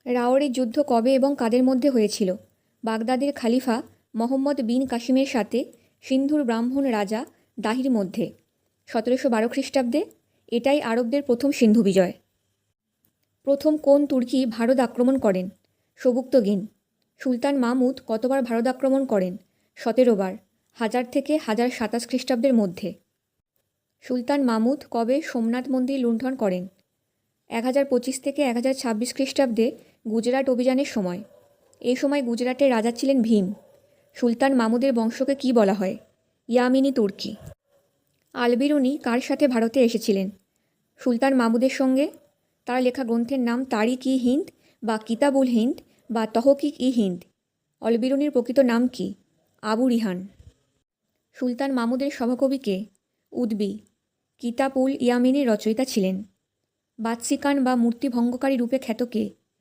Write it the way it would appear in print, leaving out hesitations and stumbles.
রাওয়ারের যুদ্ধ কবে এবং কাদের মধ্যে হয়েছিল? বাগদাদের খালিফা মোহাম্মদ বিন কাসিমের সাথে সিন্ধুর ব্রাহ্মণ রাজা দাহির মধ্যে 1712 খ্রিস্টাব্দে। এটাই আরবদের প্রথম সিন্ধু বিজয়। প্রথম কোন তুর্কি ভারত আক্রমণ করেন? সবুক্তগিন। সুলতান মাহমুদ কতবার ভারত আক্রমণ করেন? 17 বার, 1000 থেকে 1027 খ্রিস্টাব্দের মধ্যে। সুলতান মাহমুদ কবে সোমনাথ মন্দির লুণ্ঠন করেন? 1025 থেকে 1026 খ্রিস্টাব্দে গুজরাট অভিযানের সময়। এই সময় গুজরাটের রাজা ছিলেন ভীম। সুলতান মাহমুদের বংশকে কী বলা হয়? ইয়ামিনী তুর্কি। আল-বিরুনি কার সাথে ভারতে এসেছিলেন? সুলতান মাহমুদের সঙ্গে। তার লেখা গ্রন্থের নাম তারিক-ই-হিন্দ বা কিতাবুল হিন্দ বা তহকিক-ই-হিন্দ। আল-বিরুনির প্রকৃত নাম কি? আবু রিহান। সুলতান মাহমুদের সভাকবি কে? উদ্বি। কিতাব-উল ইয়ামিনের রচয়িতা ছিলেন। বাদশিকান বা মূর্তি ভঙ্গকারী রূপে খ্যাত কে?